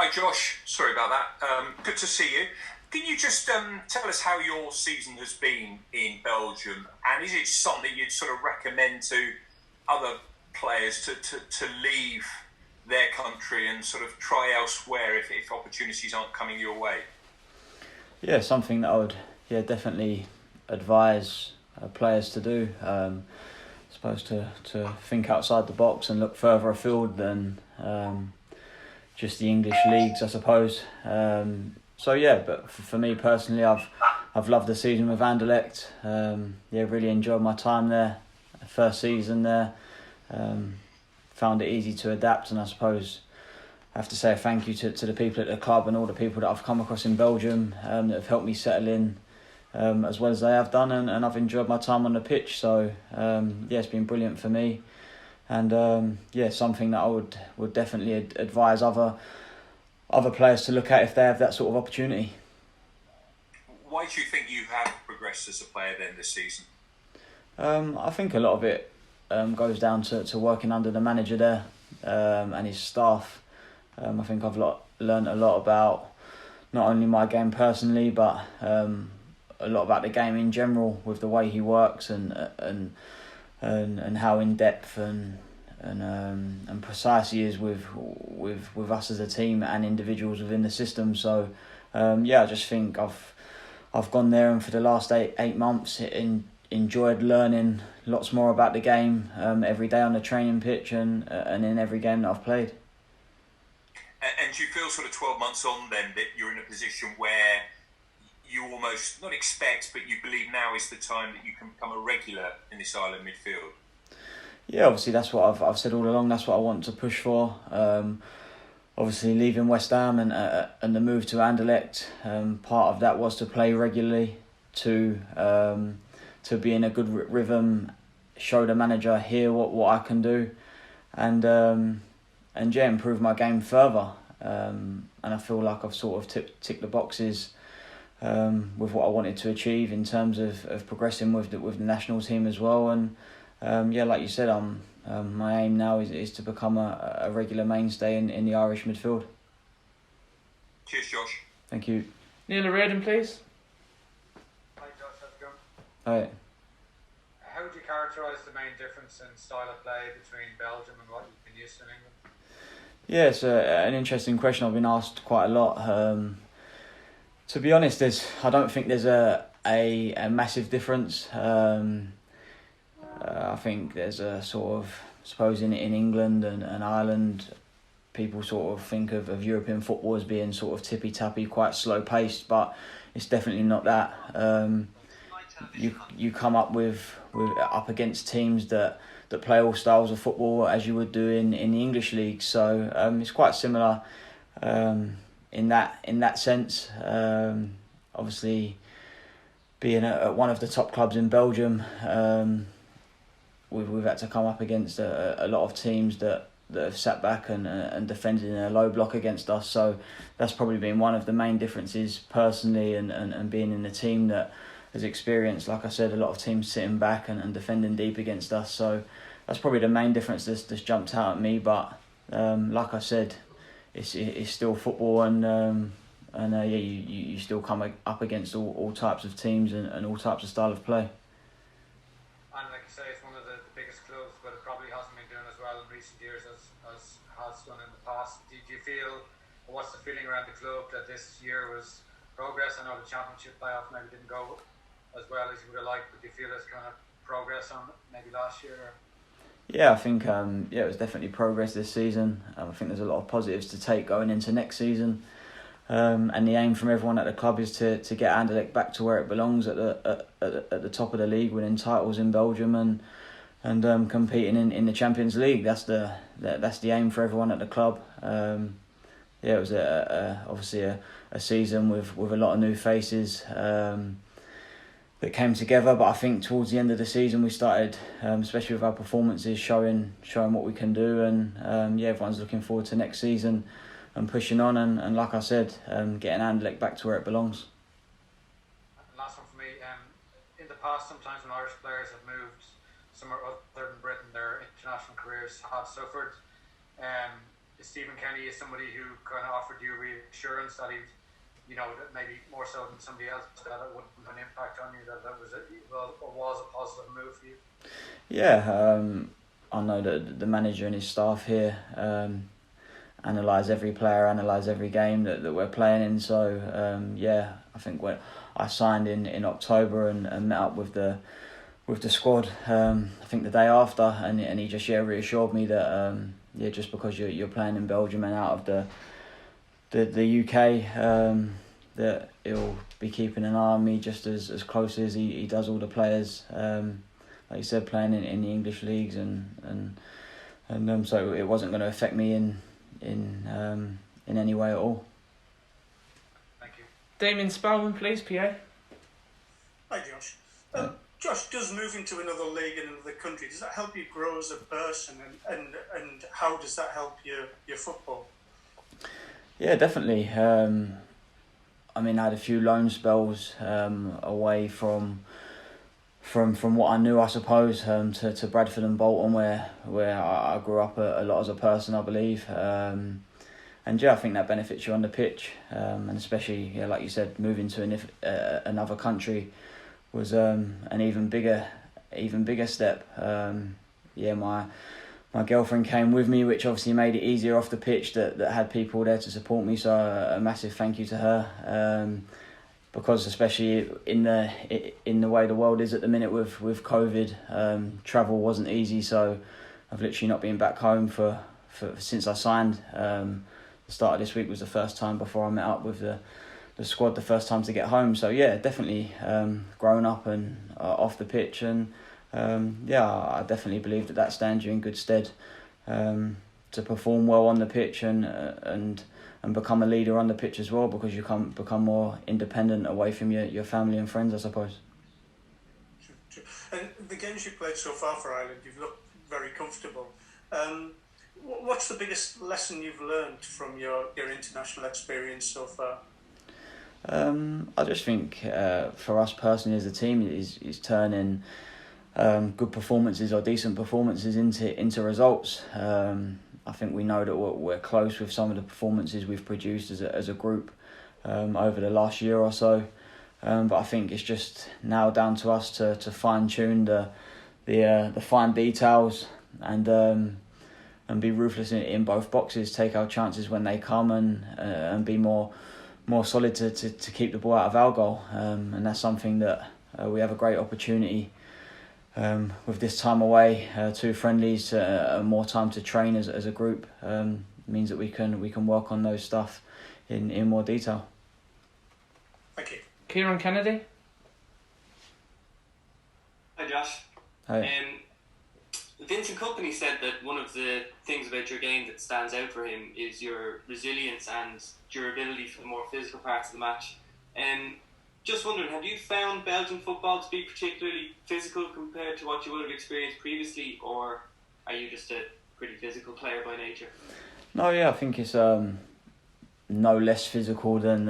Hi Josh, sorry about that. Good to see you. Can you just tell us how your season has been in Belgium, and is it something you'd sort of recommend to other players to leave their country and sort of try elsewhere if opportunities aren't coming your way? Yeah, something that I would definitely advise players to do. I suppose to think outside the box and look further afield than just the English leagues, I suppose. But for me personally, I've loved the season with Anderlecht. Really enjoyed my time there. First season there, found it easy to adapt, and I suppose I have to say a thank you to the people at the club and all the people that I've come across in Belgium that have helped me settle in as well as they have done, and I've enjoyed my time on the pitch. So it's been brilliant for me, and something that I would definitely advise other players to look at if they have that sort of opportunity. Why do you think you have progressed as a player then this season? I think a lot of it goes down to working under the manager there and his staff. I think I've learned a lot about not only my game personally, but a lot about the game in general, with the way he works and how in depth and precise he is with us as a team and individuals within the system. So I just think I've gone there, and for the last eight months enjoyed learning lots more about the game every day on the training pitch and in every game that I've played. And do you feel sort of 12 months on then that you're in a position where you almost not expect, but you believe now is the time that you can become a regular in this island midfield? Yeah, obviously that's what I've said all along. That's what I want to push for. Obviously leaving West Ham and the move to Anderlecht, part of that was to play regularly, to be in a good rhythm, show the manager here what I can do, and improve my game further. And I feel like I've sort of ticked the boxes with what I wanted to achieve in terms of progressing with the national team as well. And like you said, my aim now is to become a regular mainstay in the Irish midfield. Cheers, Josh. Thank you. Neil O'Riordan, please. Hi Josh, how's it going? Hi. How would you characterise the main difference in style of play between Belgium and what you've been used to in England? Yeah, it's an interesting question. I've been asked quite a lot. To be honest, I don't think there's a massive difference. I think there's a sort of, I suppose in England and Ireland, people sort of think of European football as being sort of tippy-tappy, quite slow-paced, but it's definitely not that. You come up with up against teams that play all styles of football as you would do in the English league. So it's quite similar in that sense. Obviously, being at one of the top clubs in Belgium, we've had to come up against a lot of teams that have sat back and defended in a low block against us. So that's probably been one of the main differences personally, and being in a team that has experienced, like I said, a lot of teams sitting back and defending deep against us. So that's probably the main difference that's jumped out at me. But like I said, it's still football, and you still come up against all types of teams and all types of style of play. And like you say, it's one of the biggest clubs, but it probably hasn't been doing as well in recent years as has done in the past. Do you feel, or what's the feeling around the club that this year was progress? I know the championship playoff maybe didn't go as well as you would have liked, but do you feel there's kind of progress on maybe last year? Yeah, I think it was definitely progress this season. I think there's a lot of positives to take going into next season. And the aim from everyone at the club is to get Anderlecht back to where it belongs at the top of the league, winning titles in Belgium and competing in the Champions League. That's the aim for everyone at the club. It was obviously a season with a lot of new faces that came together. But I think towards the end of the season we started, especially with our performances, showing what we can do, and everyone's looking forward to next season and pushing on, and like I said, getting Anderlecht back to where it belongs. Last one for me. In the past, sometimes when Irish players have moved somewhere other than Britain, their international careers have suffered. Stephen Kenny is somebody who kind of offered you reassurance that he'd, that maybe more so than somebody else, that it wouldn't have an impact on you, that was a positive move for you? Yeah, I know that the manager and his staff here analyse every player, analyse every game that we're playing in. So I think when I signed in October and met up with the squad, I think the day after, and he just reassured me that just because you're playing in Belgium and out of the UK, that he'll be keeping an eye on me just as closely as he does all the players. Like you said, playing in the English leagues, and so it wasn't going to affect me in any way at all. Thank you. Damien Spellman, please, PA. Hi, Josh. Josh, does moving to another league in another country, does that help you grow as a person, and how does that help your football? Yeah, definitely. I had a few loan spells away from what I knew, I suppose, to Bradford and Bolton, where I grew up a lot as a person, I believe. I think that benefits you on the pitch, and especially, like you said, moving to another country was an even bigger step. My girlfriend came with me, which obviously made it easier off the pitch, that had people there to support me. So a massive thank you to her, because especially in the way the world is at the minute with COVID, travel wasn't easy. So I've literally not been back home for since I signed. The start of this week was the first time before I met up with the squad, the first time to get home. So definitely growing up and off the pitch, and I definitely believe that stands you in good stead to perform well on the pitch and become a leader on the pitch as well, because you become more independent away from your family and friends, I suppose. True. And the games you played so far for Ireland, you've looked very comfortable. What's the biggest lesson you've learned from your international experience so far? I just think for us personally as a team is turning good performances or decent performances into results. I think we know that we're close with some of the performances we've produced as a group over the last year or so. But I think it's just now down to us to fine tune the fine details and be ruthless in both boxes, take our chances when they come, and be more solid to keep the ball out of our goal. And that's something that we have a great opportunity with this time away, 2 friendlies, more time to train as a group, means that we can work on those stuff in more detail. Thank you. Kieran Kennedy. Hi, Josh. Hi. Vincent Kompany said that one of the things about your game that stands out for him is your resilience and durability for the more physical parts of the match. Just wondering, have you found Belgian football to be particularly physical compared to what you would have experienced previously, or are you just a pretty physical player by nature? No, I think it's no less physical than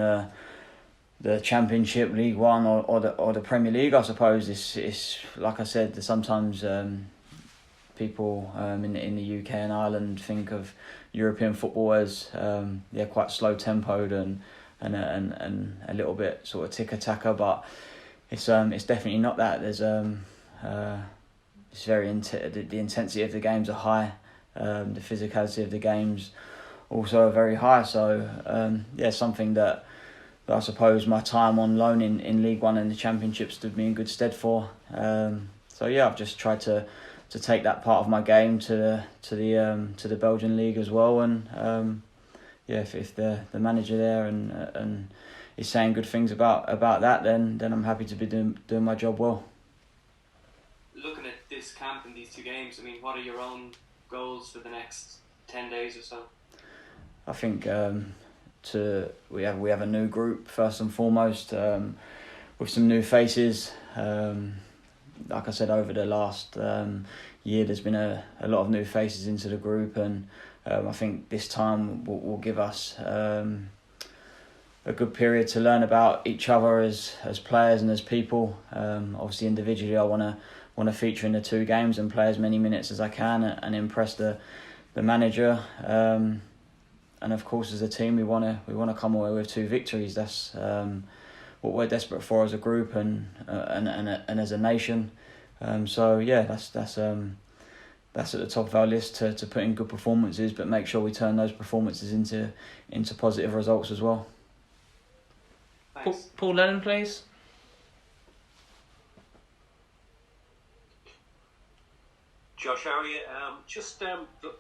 the Championship, League One, or the Premier League, I suppose. It's like I said, sometimes people in the UK and Ireland think of European football as quite slow tempoed and a little bit sort of ticker-tacker, but it's definitely not that. There's it's very the intensity of the games are high, the physicality of the games also are very high. So something that I suppose my time on loan in League One and the Championship stood me in good stead for. I've just tried to take that part of my game to the Belgian league as well, and if the manager there and is saying good things about that, then I'm happy to be doing my job well. Looking at this camp and these 2 games, what are your own goals for the next 10 days or so? I think we have a new group first and foremost, with some new faces. Like I said, over the last year, there's been a lot of new faces into the group, and I think this time will give us a good period to learn about each other as players and as people. Obviously, individually, I want to feature in the 2 games and play as many minutes as I can and impress the manager. of course as a team we want to come away with 2 victories. That's what we're desperate for as a group and as a nation. So yeah, that's at the top of our list to put in good performances, but make sure we turn those performances into positive results as well. Paul Lennon, please. Josh, how are you?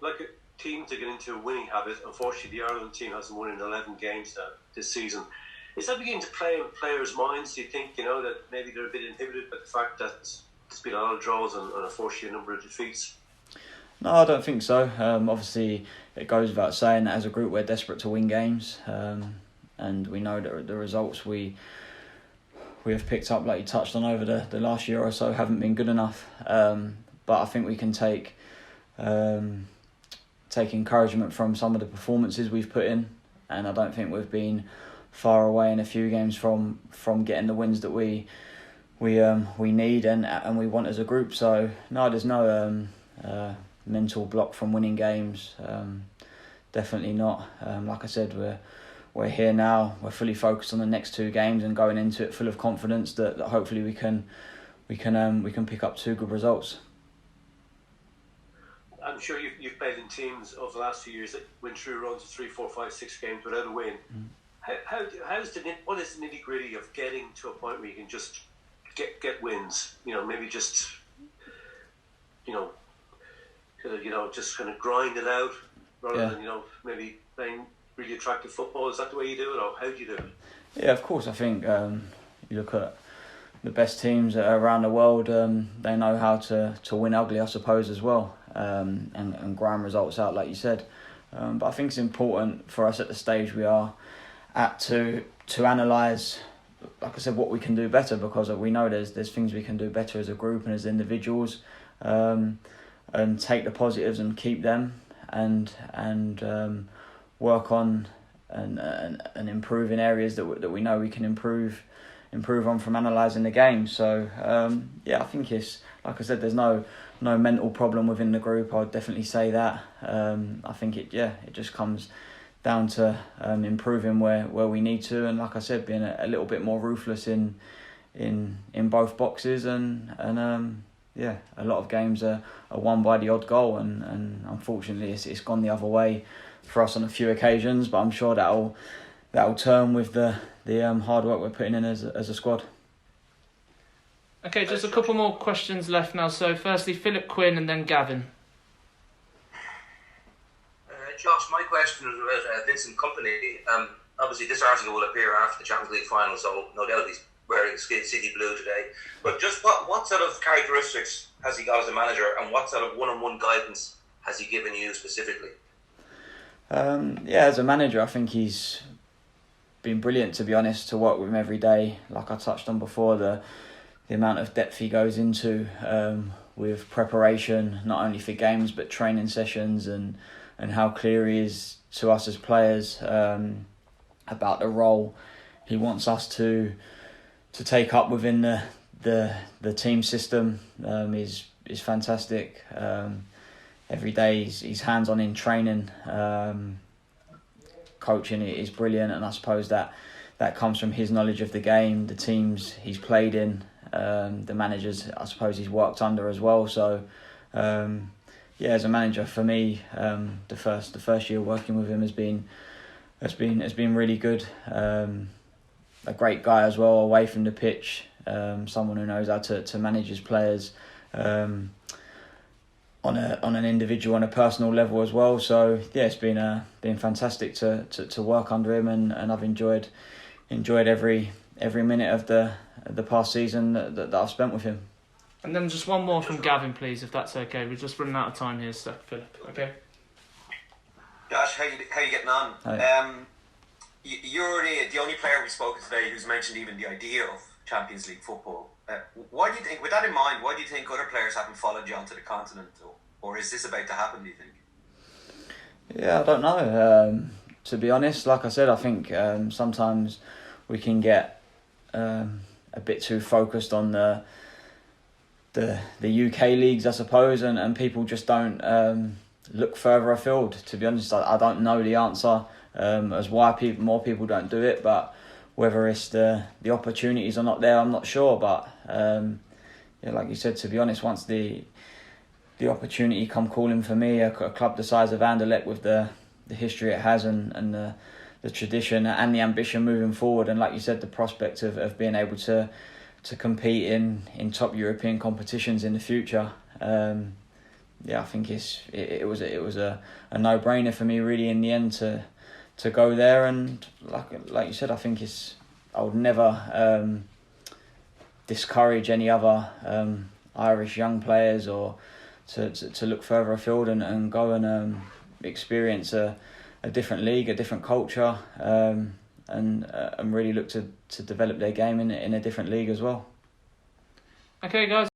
Like a team to get into a winning habit. Unfortunately, the Ireland team hasn't won in 11 games this season. Is that beginning to play in players' minds? Do you think, that maybe they're a bit inhibited by the fact that there's been a lot of draws and unfortunately a number of defeats? No, I don't think so. Obviously, it goes without saying that as a group we're desperate to win games, and we know that the results we have picked up, like you touched on, over the last year or so, haven't been good enough. But I think we can take encouragement from some of the performances we've put in, and I don't think we've been far away in a few games from getting the wins that we need and we want as a group. So no, there's no mental block from winning games. Definitely not. Like I said, we're here now. We're fully focused on the next 2 games and going into it full of confidence that hopefully we can pick up 2 good results. I'm sure you've played in teams over the last few years that went through runs of 3, 4, 5, 6 games without a win. What is the nitty gritty of getting to a point where you can just get wins? Maybe just just kind of grind it out rather than maybe playing really attractive football. Is that the way you do it, or how do you do it? Yeah, of course. I think you look at the best teams around the world. They know how to win ugly, I suppose, as well, and grind results out, like you said. But I think it's important for us at the stage we are at to analyse, like I said, what we can do better, because we know there's things we can do better as a group and as individuals, and take the positives and keep them, and work on and improve in areas that we know we can improve on from analysing the game. So I think it's, like I said, there's no mental problem within the group. I'd definitely say that. I think it just comes down to improving where we need to, and like I said, being a little bit more ruthless in both boxes, and a lot of games are won by the odd goal, and unfortunately it's gone the other way for us on a few occasions, but I'm sure that'll turn with the hard work we're putting in as a squad. Okay, just a couple more questions left now. So firstly, Philip Quinn and then Gavin. Josh, my question is about Vincent Kompany. Obviously, this article will appear after the Champions League final, so no doubt he's wearing City blue today. But just what sort of characteristics has he got as a manager, and what sort of one-on-one guidance has he given you specifically? As a manager, I think he's been brilliant, to be honest, to work with him every day. Like I touched on before, the amount of depth he goes into with preparation, not only for games but training sessions, and how clear he is to us as players about the role he wants us to take up within the team system is fantastic. Every day he's hands-on in training. Coaching is brilliant, and I suppose that comes from his knowledge of the game, the teams he's played in, the managers I suppose he's worked under as well. So as a manager for me, the first year working with him has been really good. A great guy as well away from the pitch, someone who knows how to manage his players on an individual, on a personal level as well. So it's been fantastic to work under him, and I've enjoyed every minute of the past season that I've spent with him. And then just one more from Gavin, please, if that's okay. We're just running out of time here, so Philip. Okay. Josh, how you getting on? Hi. You're the only player we've spoken today who's mentioned even the idea of Champions League football. Why do you think, with that in mind, why do you think other players haven't followed you onto the continent, or is this about to happen, do you think? Yeah, I don't know. To be honest, like I said, I think sometimes we can get a bit too focused on the UK leagues, I suppose, and people just don't look further afield. To be honest, I don't know the answer as why more people don't do it, but whether it's the opportunities are not there, I'm not sure. But like you said, to be honest, once the opportunity come calling for me, a club the size of Anderlecht with the history it has and the tradition and the ambition moving forward, and like you said, the prospect of being able to compete in top European competitions in the future. I think it was a no-brainer for me really in the end to go there, and like you said, I think I would never discourage any other Irish young players or to look further afield and go and experience a different league, a different culture, and really look to develop their game in a different league as well. Okay, guys.